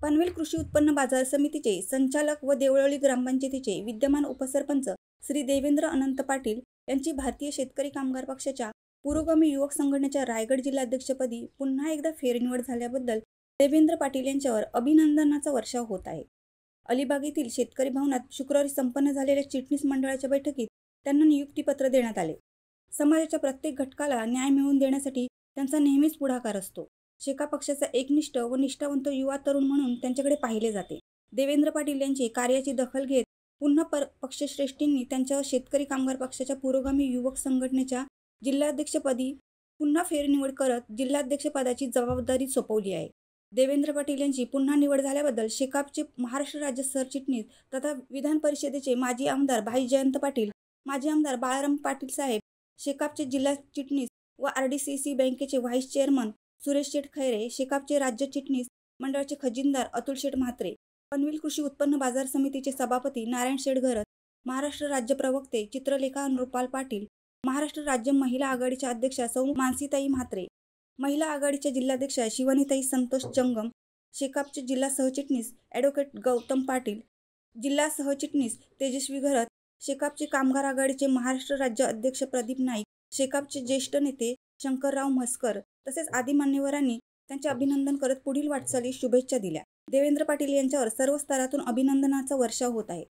पनवेल कृषी उत्पन्न बाजार समितीचे संचालक व देवळी ग्रामपंचायतीचे विद्यमान उपसरपंच श्री देवेंद्र अनंत पाटील यांची भारतीय शेतकरी कामगार पक्षाच्या पुरोगामी युवक संघटनेच्या रायगड जिल्हाध्यक्षपदी पुन्हा एकदा फेरनिवड झाल्याबद्दल देवेंद्र पाटील यांच्यावर अभिनंदनाचा वर्षाव होत आहे। अलिबाग येथील शेतकरी भवनात शुक्रवारी संपन्न झालेल्या चिटणीस मंडळाच्या बैठकीत त्यांना नियुक्तीपत्र देण्यात आले। समाजाच्या प्रत्येक घटकाला न्याय मिळवून देण्यासाठी त्यांचा नेहमीच पुढाकार असतो। शेका पक्षाचा एकनिष्ठ व निष्ठावंत युवा तरुण म्हणून त्यांच्याकडे पाहिले जाते। देवेंद्र पाटील यांची कार्याची दखल घेत पुन्हा पक्षश्रेष्ठींनी त्यांच्यावर शेतकरी कामगार पक्षाच्या पुरोगामी युवक संघटनेच्या जिल्हाध्यक्षपदी पुन्हा फेरनिवड करत जिल्हाध्यक्षपदाची जबाबदारी सोपवली आहे। देवेंद्र पाटील यांची पुन्हा निवड झाल्याबद्दल शेकापचे महाराष्ट्र राज्य सरचिटणीस तथा विधान परिषदेचे माजी आमदार भाई जयंत पाटील, माजी आमदार बाळाराम पाटील साहेब, शेकापचे जिल्हा चिटणीस व RDCC बँकेचे व्हाईस चेअरमन सुरेश शेठ खैरे, शेकापचे राज्य चिटणीस मंडळाचे खजिनदार अतुल शेठ म्हात्रे, पनवेल कृषी उत्पन्न बाजार समितीचे सभापती नारायण शेठ घरत, महाराष्ट्र राज्य प्रवक्ते चित्रलेखा अनुपाल पाटील, महाराष्ट्र राज्य महिला आघाडीच्या अध्यक्षा सौ मानसीताई म्हात्रे, महिला आघाडीच्या जिल्हाध्यक्षा शिवानीताई संतोष जंगम, शेकापचे जिल्हा सहचिटणीस ॲडव्होकेट गौतम पाटील, जिल्हा सहचिटणीस तेजस्वी घरत, शेकापचे कामगार आघाडीचे महाराष्ट्र राज्य अध्यक्ष प्रदीप नाईक, शेकापचे ज्येष्ठ नेते शंकरराव म्हसकर तसेच आदी मान्यवरांनी त्यांचे अभिनंदन करत पुढील वाटचालीस शुभेच्छा दिल्या। देवेंद्र पाटील यांच्यावर सर्व स्तरातून अभिनंदनाचा वर्षाव होत आहे।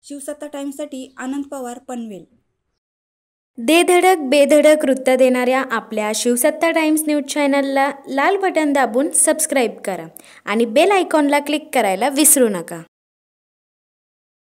शिवसत्ता टाइम्ससाठी आनंद पवार, पनवेल। दे धडक बेधडक वृत्त देणाऱ्या आपल्या शिवसत्ता टाइम्स न्यूज चॅनलला लाल बटन दाबून सबस्क्राईब करा आणि बेल आयकॉनला क्लिक करायला विसरू नका।